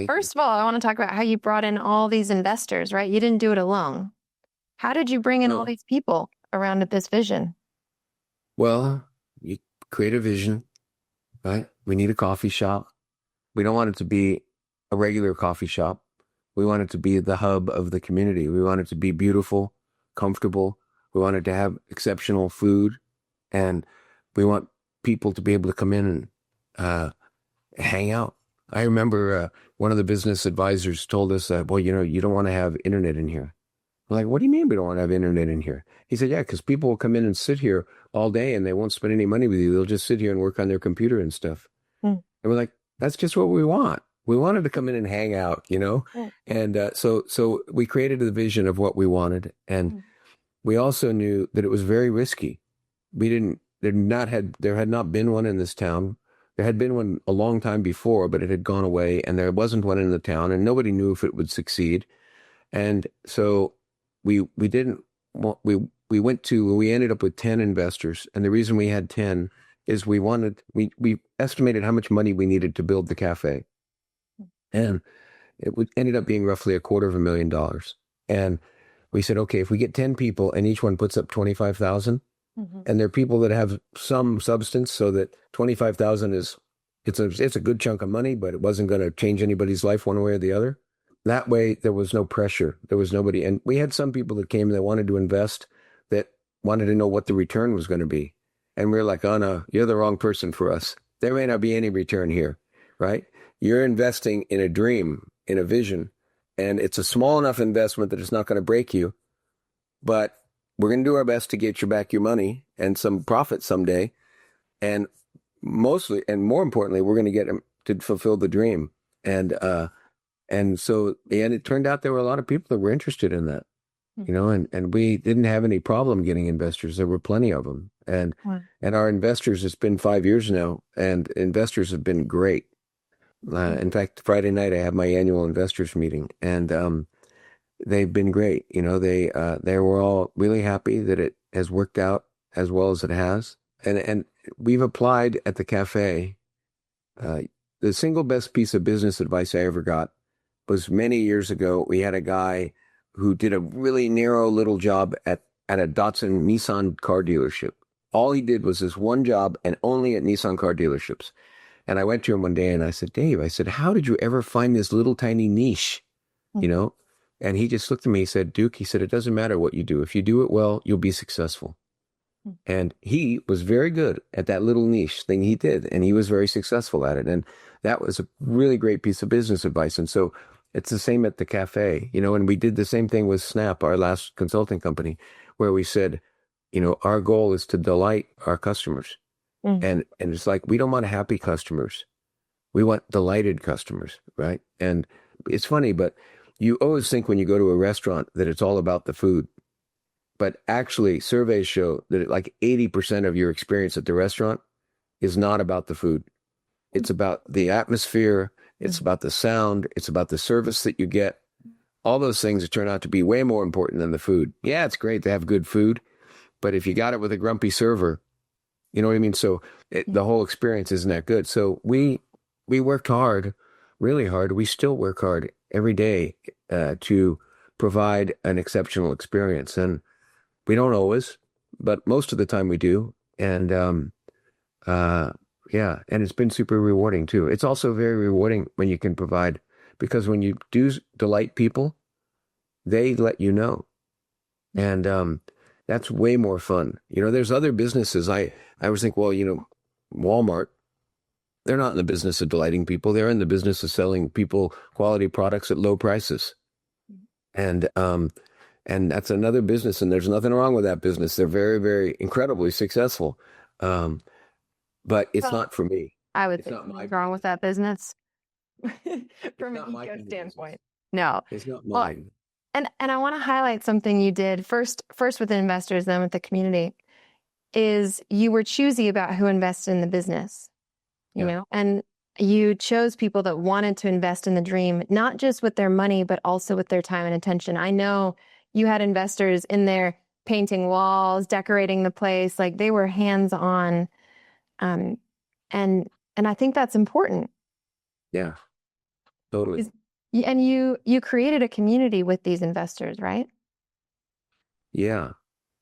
First of all, I want to talk about how you brought in all these investors, right? You didn't do it alone. How did you bring in all these people around this vision? Well, you create a vision, right? We need a coffee shop. We don't want it to be a regular coffee shop. We want it to be the hub of the community. We want it to be beautiful, comfortable. We want it to have exceptional food. And we want people to be able to come in and hang out. I remember one of the business advisors told us that, well, you don't want to have internet in here. I'm like, what do you mean we don't want to have internet in here? He said, yeah, because people will come in and sit here all day and they won't spend any money with you. They'll just sit here and work on their computer and stuff. And we're like, that's just what we want. We wanted to come in and hang out, And so we created the vision of what we wanted. And we also knew that it was very risky. There had not been one in this town. There had been one a long time before, but it had gone away, and there wasn't one in the town, and nobody knew if it would succeed. And so we ended up with 10 investors. And the reason we had 10 is we estimated how much money we needed to build the cafe. And ended up being roughly $250,000. And we said, okay, if we get 10 people and each one puts up 25,000, and there are people that have some substance, so that 25,000 it's a good chunk of money, but it wasn't going to change anybody's life one way or the other. That way, there was no pressure. There was nobody. And we had some people that came that wanted to invest, that wanted to know what the return was going to be. And we were like, oh no, you're the wrong person for us. There may not be any return here, right? You're investing in a dream, in a vision, and it's a small enough investment that it's not going to break you, but we're going to do our best to get you back your money and some profit someday. And mostly, and more importantly, we're going to get them to fulfill the dream. And so, and it turned out there were a lot of people that were interested in that, and we didn't have any problem getting investors. There were plenty of them. And Wow. and our investors, it's been 5 years now, and investors have been great. In fact, Friday night I have my annual investors meeting, and they've been great. They were all really happy that it has worked out as well as it has. And we've applied at the cafe. Uh, the single best piece of business advice I ever got was many years ago. We had a guy who did a really narrow little job at a Datsun Nissan car dealership. All he did was this one job and only at Nissan car dealerships. And I went to him one day and I said, Dave, I said, how did you ever find this little tiny niche? You know? And he just looked at me, he said, Duke, he said, it doesn't matter what you do. If you do it well, you'll be successful. And he was very good at that little niche thing he did. And he was very successful at it. And that was a really great piece of business advice. And so it's the same at the cafe, and we did the same thing with Snap, our last consulting company, where we said, our goal is to delight our customers. And it's like, we don't want happy customers. We want delighted customers, right? And it's funny, but you always think when you go to a restaurant that it's all about the food. But actually, surveys show that like 80% of your experience at the restaurant is not about the food. It's about the atmosphere. It's about the sound. It's about the service that you get. All those things that turn out to be way more important than the food. Yeah, it's great to have good food, but if you got it with a grumpy server, you know what I mean? So the whole experience isn't that good. So we worked hard, really hard. We still work hard every day to provide an exceptional experience. And we don't always, but most of the time we do. And yeah, and it's been super rewarding too. It's also very rewarding when you can provide, because when you do delight people, they let you know. And that's way more fun. There's other businesses. I always think, well, Walmart, they're not in the business of delighting people. They're in the business of selling people quality products at low prices. And that's another business, and there's nothing wrong with that business. They're very, very incredibly successful. But it's not for me. I would It's think not my something's wrong with that business from an not my eco kind of standpoint. No. It's not Well, mine. and I want to highlight something you did first with the investors, then with the community, is you were choosy about who invested in the business, Yeah. and you chose people that wanted to invest in the dream, not just with their money, but also with their time and attention. I know you had investors in there painting walls, decorating the place, like they were hands-on. And I think that's important. Yeah, totally. And you created a community with these investors, right? Yeah.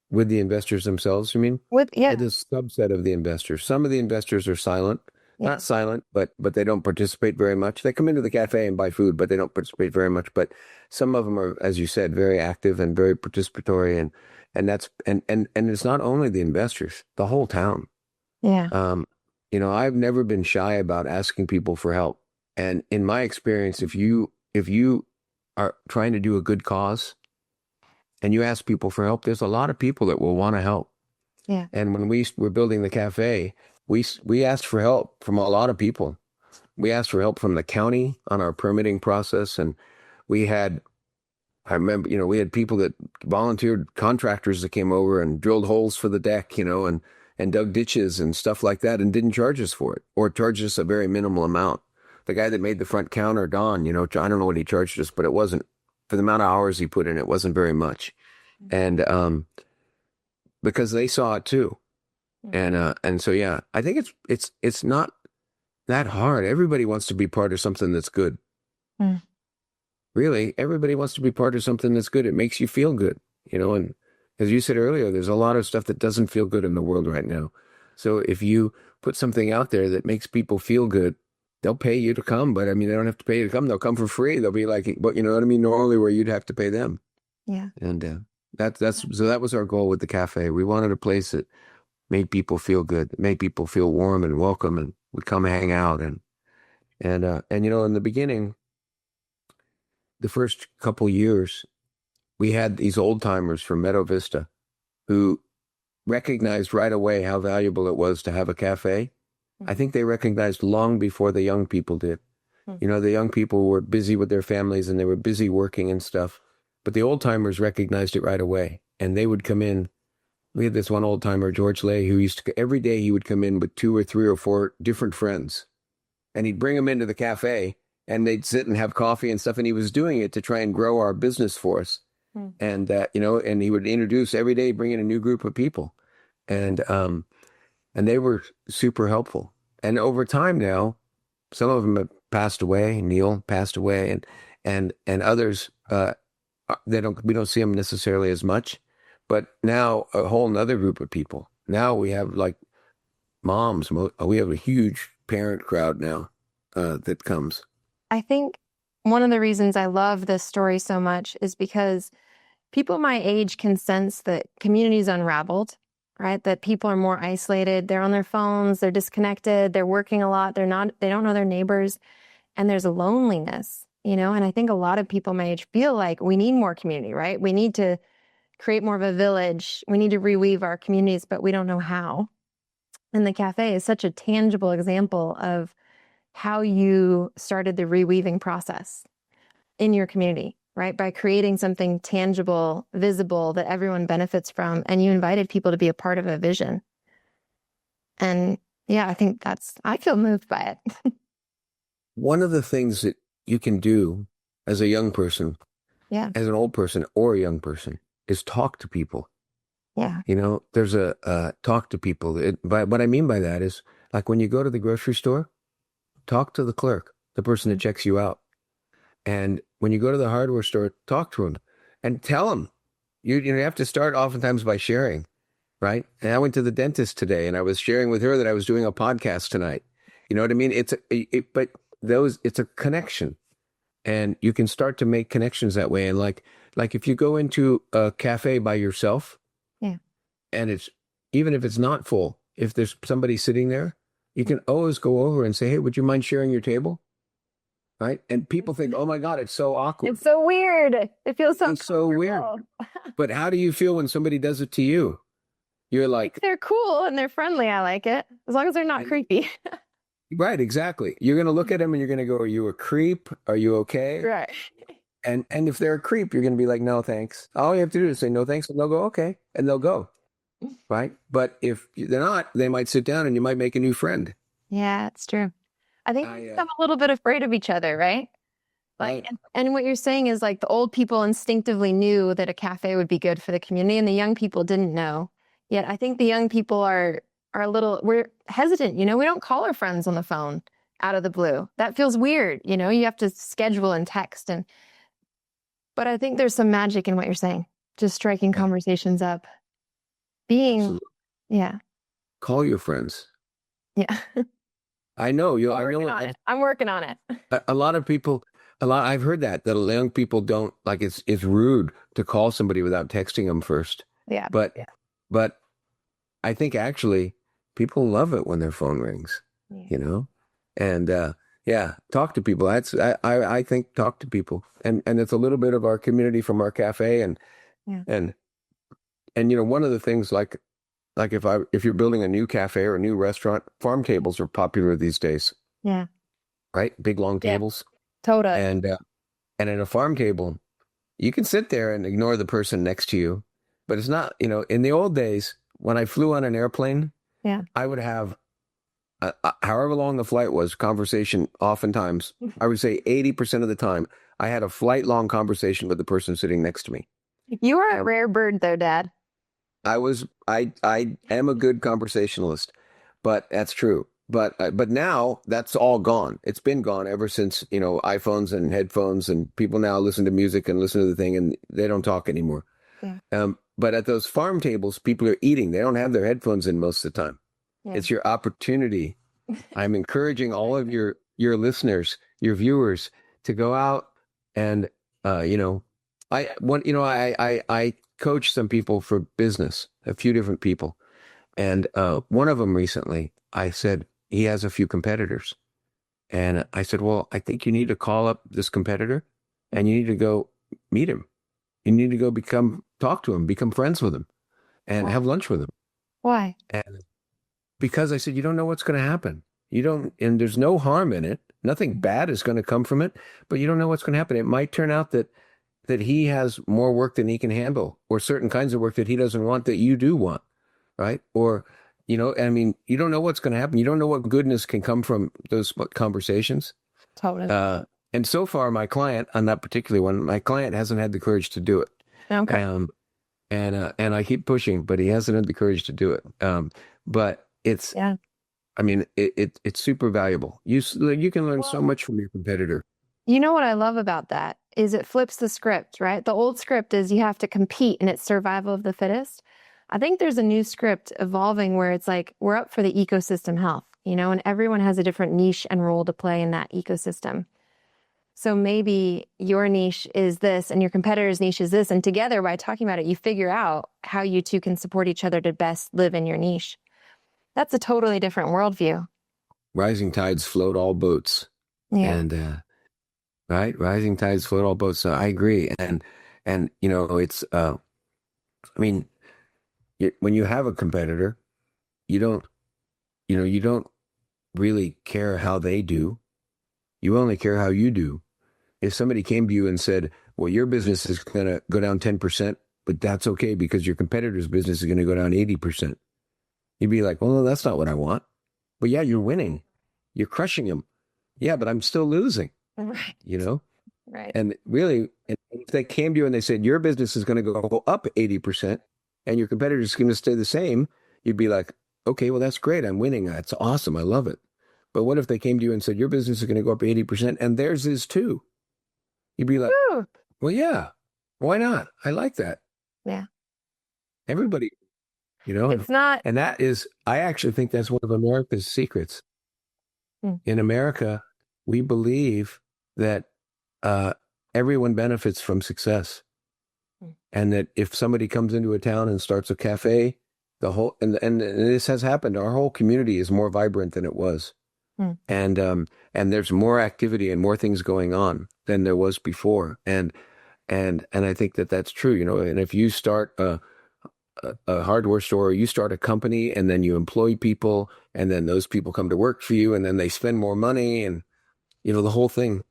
With the investors themselves, you mean? With With a subset of the investors. Some of the investors are silent. Yeah. Not silent, but they don't participate very much. They come into the cafe and buy food, but they don't participate very much. But some of them are, as you said, very active and very participatory, and that's and it's not only the investors, the whole town. Yeah. I've never been shy about asking people for help. And in my experience, if you are trying to do a good cause and you ask people for help, there's a lot of people that will want to help. Yeah. And when we were building the cafe, we asked for help from a lot of people. We asked for help from the county on our permitting process. And I remember, we had people that volunteered, contractors that came over and drilled holes for the deck, and dug ditches and stuff like that, and didn't charge us for it, or charged us a very minimal amount. The guy that made the front counter, Don, I don't know what he charged us, but it wasn't, for the amount of hours he put in, it wasn't very much. And because they saw it too. And so, yeah, I think it's not that hard. Everybody wants to be part of something that's good. Really, everybody wants to be part of something that's good. It makes you feel good, and as you said earlier, there's a lot of stuff that doesn't feel good in the world right now. So if you put something out there that makes people feel good, they'll pay you to come. But I mean, they don't have to pay you to come. They'll come for free. They'll be like, but you know what I mean? Normally where you'd have to pay them. Yeah. And so that was our goal with the cafe. We wanted a place that made people feel good, that made people feel warm and welcome, and would come hang out. And in the beginning, the first couple years, we had these old timers from Meadow Vista who recognized right away how valuable it was to have a cafe. I think they recognized long before the young people did. The young people were busy with their families and they were busy working and stuff. But the old timers recognized it right away. And they would come in We had this one old timer, George Lay, who used to, every day he would come in with 2 or 3 or 4 different friends, and he'd bring them into the cafe, and they'd sit and have coffee and stuff. And he was doing it to try and grow our business for us. And and he would introduce every day, bring in a new group of people, and they were super helpful. And over time now, some of them have passed away. Neil passed away, and others we don't see them necessarily as much. But now a whole nother group of people. Now we have like moms. We have a huge parent crowd now that comes. I think one of the reasons I love this story so much is because people my age can sense that community's unraveled, right? That people are more isolated. They're on their phones. They're disconnected. They're working a lot. They don't know their neighbors. And there's a loneliness, and I think a lot of people my age feel like we need more community, right? We need to create more of a village. We need to reweave our communities, but we don't know how. And the cafe is such a tangible example of how you started the reweaving process in your community, right? By creating something tangible, visible that everyone benefits from. And you invited people to be a part of a vision. And yeah, I feel moved by it. One of the things that you can do as a young person, Yeah. as an old person or a young person, is talk to people. Yeah. There's a talk to people. What I mean by that is, like, when you go to the grocery store, talk to the clerk, the person that checks you out. And when you go to the hardware store, talk to him and tell him. You have to start oftentimes by sharing, right? And I went to the dentist today, and I was sharing with her that I was doing a podcast tonight. You know what I mean? It's a connection, and you can start to make connections that way. And like if you go into a cafe by yourself, yeah, and even if it's not full, if there's somebody sitting there, you can always go over and say, "Hey, would you mind sharing your table?" Right? And people think, "Oh my God, it's so awkward. It's so weird. It feels so weird." But how do you feel when somebody does it to you? You're like, they're cool and they're friendly. I like it, as long as they're not creepy. right, exactly. You're going to look at them and you're going to go, "Are you a creep? Are you okay?" Right. And if they're a creep, you're going to be like, "No, thanks." All you have to do is say, "No, thanks," and they'll go, "Okay," and they'll go. Right? But if they're not, they might sit down and you might make a new friend. Yeah, it's true. I think we become a little bit afraid of each other, right? Like, right. and what you're saying is, like, the old people instinctively knew that a cafe would be good for the community, and the young people didn't know. Yet I think the young people are we're hesitant. We don't call our friends on the phone out of the blue. That feels weird. You have to schedule and text. But I think there's some magic in what you're saying. Just striking conversations up. Absolutely. Yeah. Call your friends. Yeah. I know you. I'm working on it. A lot of people. I've heard that young people don't like. It's rude to call somebody without texting them first. Yeah. But I think actually people love it when their phone rings. Yeah. And talk to people. I think talk to people, and it's a little bit of our community from our cafe, and one of the things like if you're building a new cafe or a new restaurant, farm tables are popular these days. Yeah. Right? Big long tables. Totally. And in a farm table, you can sit there and ignore the person next to you, but it's not, in the old days when I flew on an airplane, I would have however long the flight was, conversation. Oftentimes, I would say 80% of the time, I had a flight long conversation with the person sitting next to me. You are a rare bird, though, Dad. I am a good conversationalist, but that's true. But now that's all gone. It's been gone ever since, iPhones and headphones, and people now listen to music and listen to the thing, and they don't talk anymore. Yeah. But at those farm tables, people are eating. They don't have their headphones in most of the time. Yeah. It's your opportunity. I'm encouraging all of your listeners, your viewers, to go out and, I coach some people for business, a few different people. And one of them recently, I said, he has a few competitors. And I said, well, I think you need to call up this competitor and you need to go meet him. You need to go talk to him, become friends with him, and have lunch with him. Why? And because I said, you don't know what's going to happen. And there's no harm in it. Nothing bad is going to come from it, but you don't know what's going to happen. It might turn out that that he has more work than he can handle, or certain kinds of work that he doesn't want that you do want, right? Or, I mean, you don't know what's going to happen. You don't know what goodness can come from those conversations. Totally. And so far, my client on that particular one, my client hasn't had the courage to do it. Okay. And I keep pushing, but he hasn't had the courage to do it. But it's, Yeah. I mean, it's super valuable. You can learn so much from your competitor. You know what I love about that is it flips the script, right? The old script is you have to compete and it's survival of the fittest. I think there's a new script evolving where it's like we're up for the ecosystem health, and everyone has a different niche and role to play in that ecosystem. So maybe your niche is this and your competitor's niche is this. And together, by talking about it, you figure out how you two can support each other to best live in your niche. That's a totally different worldview. Rising tides float all boats. Yeah. And, right? Rising tides float all boats. So I agree. And it's, I mean, when you have a competitor, you don't really care how they do. You only care how you do. If somebody came to you and said, well, your business is going to go down 10%, but that's okay because your competitor's business is going to go down 80%. You'd be like, well, no, that's not what I want. But yeah, you're winning. You're crushing them. Yeah, but I'm still losing. Right. Right. And really, if they came to you and they said, your business is going to go up 80% and your competitor is going to stay the same, you'd be like, okay, well, that's great. I'm winning. That's awesome. I love it. But what if they came to you and said, your business is going to go up 80% and theirs is too? You'd be like, Woo. well, yeah, why not? I like that. Yeah. Everybody, It's not. And that is, I actually think that's one of America's secrets. In America, we believe that everyone benefits from success. And that if somebody comes into a town and starts a cafe, and this has happened, our whole community is more vibrant than it was. And there's more activity and more things going on than there was before. And I think that that's true, and if you start a hardware store, or you start a company and then you employ people and then those people come to work for you and then they spend more money and, the whole thing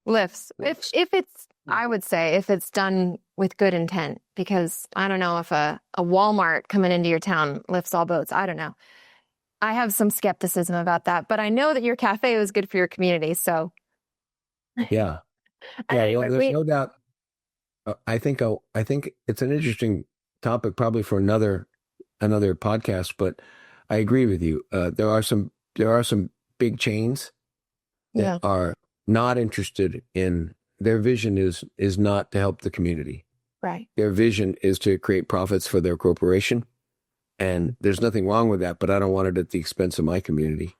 lifts. If it's, I would say, if it's done with good intent, because I don't know if a Walmart coming into your town lifts all boats. I don't know. I have some skepticism about that, but I know that your cafe was good for your community. So yeah, there's no doubt. I think it's an interesting topic, probably for another podcast. But I agree with you. There are some big chains that are not interested in, their vision is not to help the community. Right. Their vision is to create profits for their corporation. And there's nothing wrong with that, but I don't want it at the expense of my community.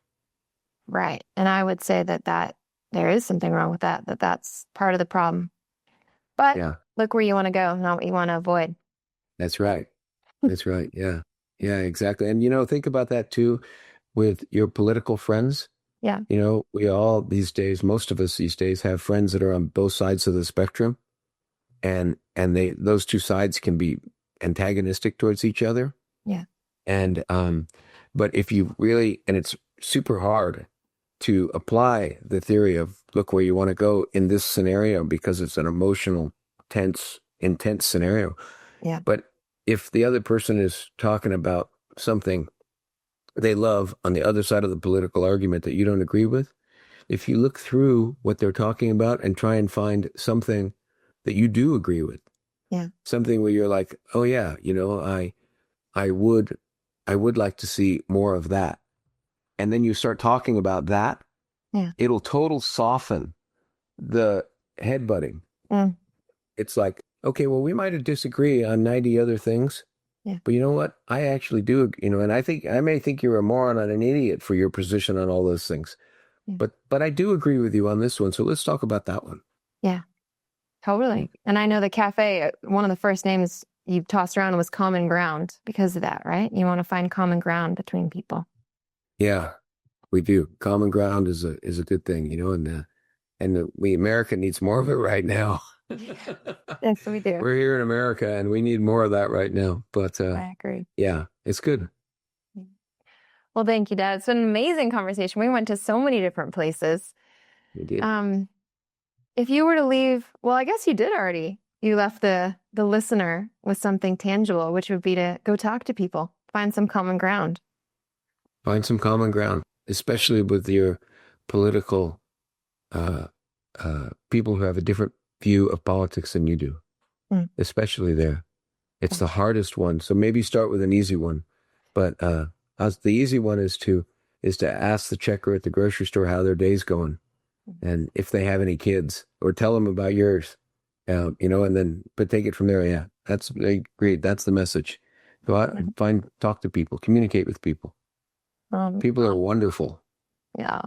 Right. And I would say that there is something wrong with that that's part of the problem. But look where you want to go, not what you want to avoid. That's right. That's right. Yeah. Yeah, exactly. And, think about that too with your political friends. Yeah. We all most of us these days have friends that are on both sides of the spectrum. And those two sides can be antagonistic towards each other. Yeah. And, but if you really, and it's super hard to apply the theory of look where you want to go in this scenario because it's an emotional, intense scenario. Yeah. But if the other person is talking about something they love on the other side of the political argument that you don't agree with, if you look through what they're talking about and try and find something that you do agree with, something where you're like, oh yeah, I would like to see more of that. And then you start talking about that, it'll total soften the headbutting. It's like, okay, well, we might disagree on 90 other things, but you know what? I actually do, and I may think you're a moron and an idiot for your position on all those things, but I do agree with you on this one. So let's talk about that one. Yeah, totally. And I know the cafe, one of the first names you tossed around was Common Ground because of that, right? You want to find common ground between people. Yeah, we do. Common ground is a good thing, and America needs more of it right now. Yes, we do. We're here in America and we need more of that right now. But I agree. Yeah, it's good. Well, thank you, Dad. It's been an amazing conversation. We went to so many different places. We did. If you were to leave, well, I guess you did already. you left the listener with something tangible, which would be to go talk to people, find some common ground. Find some common ground, especially with your political people who have a different view of politics than you do, especially there. It's the hardest one. So maybe start with an easy one. But the easy one is to ask the checker at the grocery store how their day's going and if they have any kids, or tell them about yours, and then take it from there. Yeah, that's great. That's the message. Go out and talk to people, communicate with people. People are wonderful. Yeah.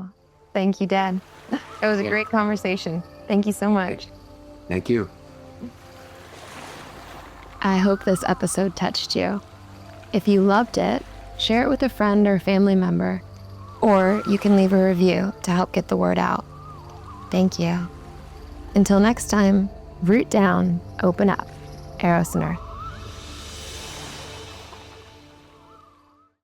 Thank you, Dad. It was a great conversation. Thank you so much. Thank you. I hope this episode touched you. If you loved it, share it with a friend or family member, or you can leave a review to help get the word out. Thank you. Until next time, root down, open up. Eros Earth.